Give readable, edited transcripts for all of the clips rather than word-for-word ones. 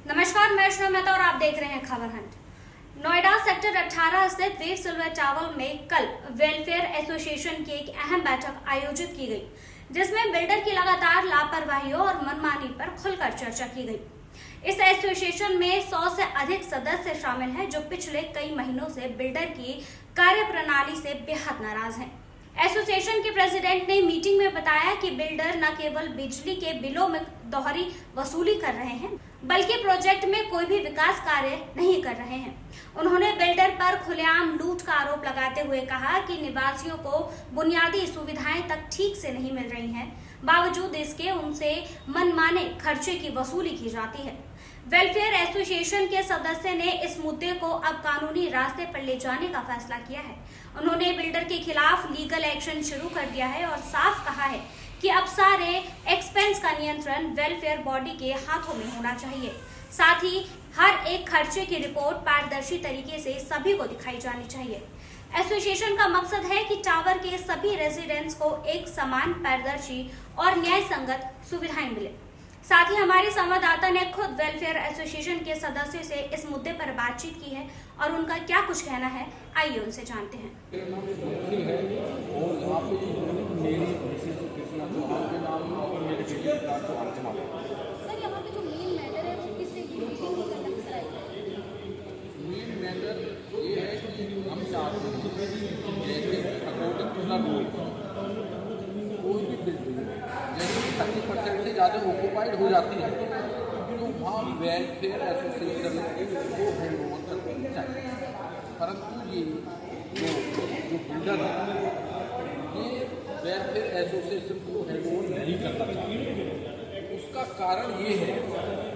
नमस्कार, मैं श्रम मेहता और आप देख रहे हैं खबर हंट। नोएडा सेक्टर 18 स्थित वीर सिल्वर टावर में कल वेलफेयर एसोसिएशन की एक अहम बैठक आयोजित की गई, जिसमें बिल्डर की लगातार लापरवाहियों और मनमानी पर खुलकर चर्चा की गई। इस एसोसिएशन में 100 से अधिक सदस्य शामिल हैं, जो पिछले कई महीनों से बिल्डर की कार्यप्रणाली से बेहद नाराज हैं। एसोसिएशन के प्रेसिडेंट ने मीटिंग में बताया कि बिल्डर न केवल बिजली के बिलों में दोहरी वसूली कर रहे हैं, बल्कि प्रोजेक्ट में कोई भी विकास कार्य नहीं कर रहे हैं। उन्होंने बिल्डर पर खुलेआम लूट का आरोप लगाते हुए कहा कि निवासियों को बुनियादी सुविधाएं तक ठीक से नहीं मिल रही हैं, बावजूद इसके उनसे मनमाने खर्चे की वसूली की जाती है। वेलफेयर एसोसिएशन के सदस्य ने इस मुद्दे को अब कानूनी रास्ते पर ले जाने का फैसला किया है। उन्होंने बिल्डर के खिलाफ लीगल एक्शन शुरू कर दिया है और साफ कहा है कि अब सारे एक्सपेंस का नियंत्रण वेलफेयर बॉडी के हाथों में होना चाहिए। साथ ही हर एक खर्चे की रिपोर्ट पारदर्शी तरीके से सभी को दिखाई जानी चाहिए। एसोसिएशन का मकसद है कि टावर के सभी रेजिडेंट्स को एक समान, पारदर्शी और न्याय संगत सुविधाएं मिले। साथ ही हमारे संवाददाता ने खुद वेलफेयर एसोसिएशन के सदस्यों से इस मुद्दे पर बातचीत की है और उनका क्या कुछ कहना है, आइए उनसे जानते हैं। मेन मैटर ये है कि हम चाहते हैं जैसे अकॉर्डिंग टू द रूल कोई भी बिल्डिंग जैसे 30% से ज़्यादा ऑक्यूपाइड हो जाती है तो वहाँ वेलफेयर एसोसिएशन को हैंड ओवर करनी चाहिए। परंतु ये जो बिल्डर है ये वेलफेयर एसोसिएशन को हैंड ओवर नहीं करना चाहिए। उसका कारण ये है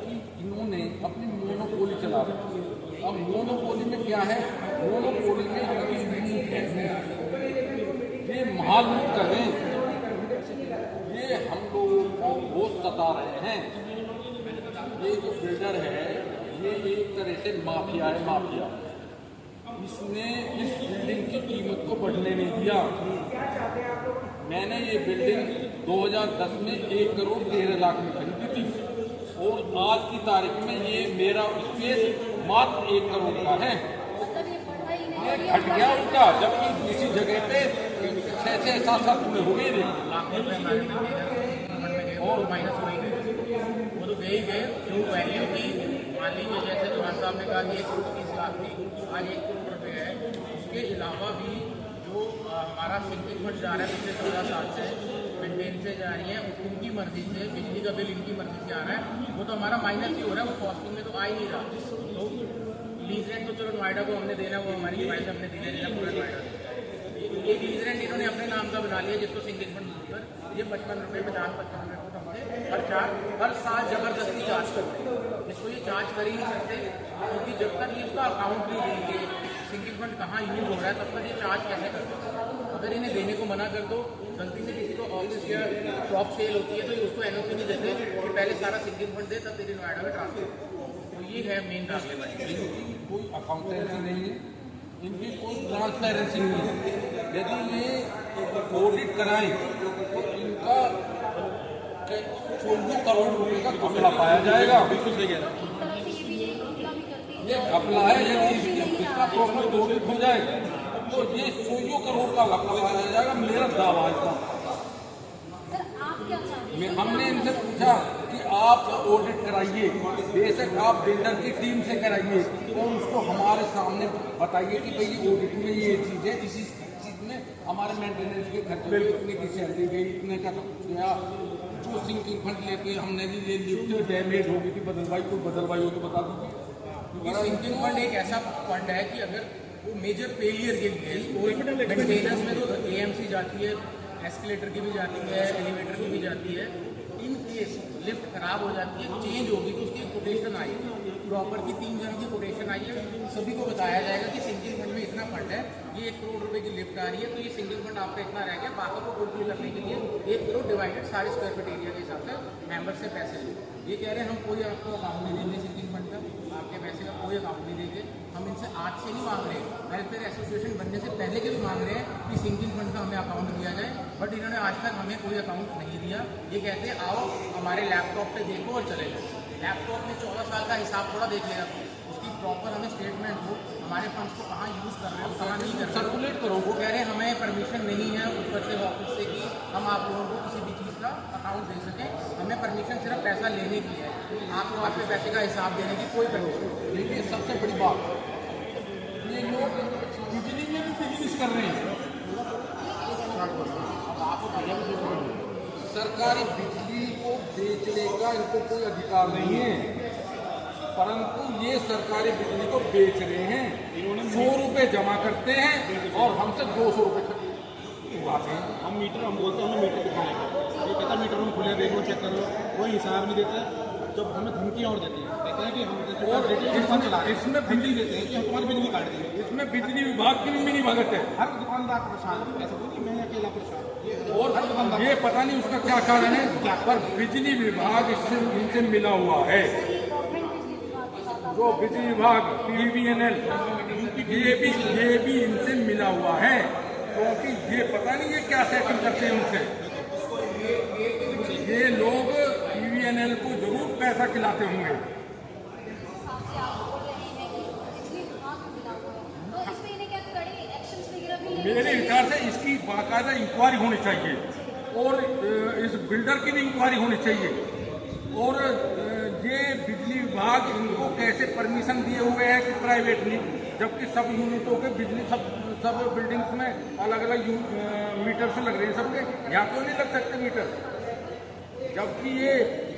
कि इन्होंने अपनी मोनोपोली चला रखी है। अब मोनोपोली में क्या है, मोनोपोली में ये महाल लूट कर रहे हैं, ये हम लोगों को बहुत सता रहे हैं। ये जो बिल्डर है ये एक तरह से माफिया है, माफिया। इसने इस बिल्डिंग की कीमत को बढ़ने नहीं दिया। मैंने ये बिल्डिंग 2010 में 1 करोड़ 13 लाख में खरीदी थी और आज की तारीख में ये मेरा स्पेस मात्र 1 करोड़ का है। ये घट गया उनका, जबकि इसी जगह पे 6-7 में हो गई और माइनस हो गई, वो तो गए ही गए। जो वैल्यू थी, मान लीजिए जैसे चौहान साहब ने कहा कि 1 करोड़ 30 लाख थी, आज 1 करोड़ रुपये है। उसके अलावा भी जो हमारा सिंकिंग फंड जा रहा है पिछले 14 साल से मेंटेन से जा रही है, उनकी मर्जी से बिजली का बिल इनकी मर्जी से आ रहा है, वो तो हमारा माइनस ही हो रहा है, वो कॉस्टिंग में तो आ ही नहीं रहा। तो लीज रेंट तो चलो नोएडा को हमने देना, वो हमारी कीमत से हमने देना पूरा नोएडा। एक लीज रेंट इन्होंने अपने नाम का बना लिया, जिसको सिंकिंग फंड बोलकर ये 55 रुपये 50-55 रुपये को हमसे हर साल जबरदस्ती चार्ज करते हैं, जिसको ये चार्ज कर ही नहीं सकते, क्योंकि जब तक ये उसका अकाउंट नहीं देंगे सिंकिंग फंड कहाँ यूज हो रहा है तब तक ये चार्ज कैसे कर सकते हैं। अगर इन्हें देने को मना कर दो, गलती से किसी को ऑफिस या शॉप सेल होती है तो ये उसको एनओसी नहीं देते कि पहले सारा सिंकिंग फंड दे तब तेरी नोएडा में ट्रांसफर। तो ये है मेन रास्ते। कोई अकाउंटेंसी नहीं है, इनकी कोई ट्रांसपेरेंसी नहीं है। यदि ये ऑडिट कराएं तो इनका 14 करोड़ रुपए का घपला पाया जाएगा। बिल्कुल सही कह रहा है, ये घपला है। यदि इसका प्रॉपर ऑडिट हो जाए तो ये 100 करोड़ का घपला पाया जाएगा। मेरा दावा है। हमने इनसे पूछा कि आप ऑडिट कराइए, बेशक आप बिल्डर की टीम से कराइए और उसको हमारे सामने बताइए कि भाई ऑडिट में ये चीज़ है, इसी चीज़ में हमारे मेंटेनेंस के खर्चे इतने की सैलरी गई, इतने का सब कुछ गया। जो सिंकिंग फंड लेके हमने भी ये लिफ्ट डैमेज हो गई थी, बदलवाई हो तो बता दीजिए। क्योंकि सिंकिंग फंड एक ऐसा फंड है कि अगर वो मेजर फेलियर के लिए मेंटेनेंस में तो एएमसी जाती है, एस्केलेटर की भी जाती है, एलिवेटर की भी जाती है। इन केस लिफ्ट खराब हो जाती है, चेंज होगी तो उसकी कोटेशन आई है, प्रॉपर की 3 जनों की कोटेशन आई है। सभी को बताया जाएगा कि सिंकिंग फंड में इतना फंड है, ये 1 करोड़ रुपए की लिफ्ट आ रही है, तो ये सिंकिंग फंड आपका इतना रह गया, बाकी को फुलफिल करने के लिए 1 करोड़ डिवाइडेड सारे स्क्वायर फीट एरिया के हिसाब से मेंबर से पैसे लें। ये कह रहे हैं हम कोई आपको अकाउंट नहीं देंगे सिंकिंग फंड का, आपके पैसे का कोई अकाउंट नहीं देंगे। हम इनसे आज से नहीं मांग रहे, वेलफेयर एसोसिएशन बनने से पहले के भी मांग रहे हैं कि सिंकिंग फंड का हमें अकाउंट दिया जाए, बट इन्होंने आज तक हमें कोई अकाउंट नहीं दिया। ये कहते हैं आओ हमारे लैपटॉप पे देखो और चले जाओ। लैपटॉप में 14 साल का हिसाब थोड़ा देख लेगा, तो उसकी प्रॉपर हमें स्टेटमेंट हो, हमारे फंड्स को कहाँ यूज़ कर रहे हो, कहाँ नहीं कर रहे हो। सर्कुलेट करो। वो कह रहे हैं हमें परमिशन नहीं है ऊपर से ऑफिस से कि हम आप लोगों को किसी भी चीज़ का अकाउंट दे सकें, हमें परमिशन सिर्फ पैसा लेने की है, आपको आपके पैसे का हिसाब देने की कोई परमिशन नहीं। देखिए सबसे बड़ी बात, ये लोग बिजली में भी बिजनेस कर रहे हैं। सरकारी बिजली को बेचने का इनको कोई अधिकार नहीं है, परंतु ये सरकारी बिजली को बेच रहे हैं। 100 रुपये जमा करते हैं और हमसे 200 रुपये उठाते हैं। हम बोलते हैं हमें मीटर दिखाएंगे, ये कहता है मीटर में खुले देखो चेक कर लो, कोई हिसाब नहीं देता। जब हमें धमकियाँ और देते हैं, कहते हैं कि हम इसमें बिजली देते हैं कि हम तुम्हारी बिजली काट देंगे। इसमें बिजली विभाग की भी मिली भगत है हर दुकानदार परेशान है, ऐसा नहीं कि मैं अकेला परेशान हूं। और ये पता नहीं उसका क्या कारण है, पर बिजली विभाग इससे इनसे मिला हुआ है। जो बिजली विभाग PVNL ये भी इनसे मिला हुआ है, क्योंकि ये पता नहीं ये क्या सेटिंग करते हैं उनसे। ये लोग PVNL को जरूर पैसा खिलाते होंगे। मेरे विचार से इसकी बाकायदा इंक्वायरी होनी चाहिए और इस बिल्डर की भी इंक्वायरी होनी चाहिए। और ये बिजली विभाग इनको कैसे परमिशन दिए हुए है कि प्राइवेटली, जबकि सब यूनिटों के बिजली सब बिल्डिंग्स में अलग अलग मीटर से लग रहे हैं सबके, यहाँ क्यों नहीं लग सकते मीटर? जबकि ये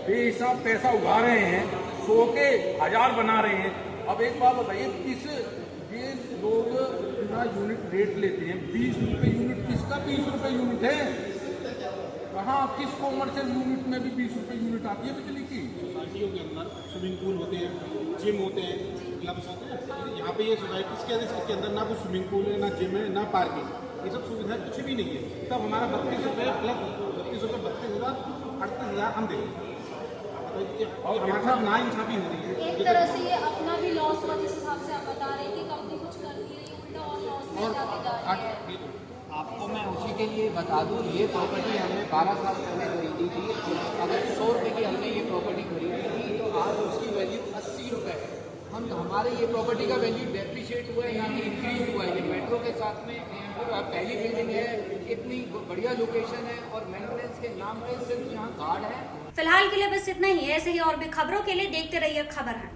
बेहिसाब पैसा उड़ा रहे हैं, 100 के 1000 बना रहे हैं। अब एक बात बताइए, ये लोग बिना यूनिट रेट लेते हैं, 20 रुपये यूनिट, किसका 20 रुपये यूनिट है? कहाँ किस कॉमर्शियल यूनिट में भी 20 रुपये यूनिट आती है बिजली की? सोसाइटियों के अंदर स्विमिंग पूल होते हैं, जिम होते हैं, क्लब्स होते हैं। यहाँ पे ये सोसाइटी इसके अंदर ना कोई स्विमिंग पूल है, ना जिम है, ना पार्किंग, ये सब सुविधाएं कुछ भी नहीं है। तब हमारा 32 रुपये प्लस 32,000 38,000 हम देंगे। और हमारे साथ ना इंसाफी हो रही है। एक तरह से ये अपना भी लॉस हुआ, जिस हिसाब से आप बता रहे हैं कि कंपनी कुछ कर रही है, उल्टा और लॉस में जाके जा रही है। आपको मैं उसी के लिए बता दूं, ये प्रॉपर्टी हमने 12 साल पहले खरीदी थी। अगर 100 रुपये की हमने ये प्रॉपर्टी खरीदी थी तो आज उसकी वैल्यू 80 रुपये है। हमारे ये प्रॉपर्टी का वैल्यू डेप्रिशिएट हुआ है, ना कि इंक्रीज हुआ है। ये मेट्रो के साथ में पहली बिल्डिंग है, इतनी बढ़िया लोकेशन है और मेंटेनेंस के नाम पे सिर्फ यहाँ गार्ड है। फिलहाल के लिए बस इतना ही है। ऐसे ही और भी खबरों के लिए देखते रहिए खबर हंट।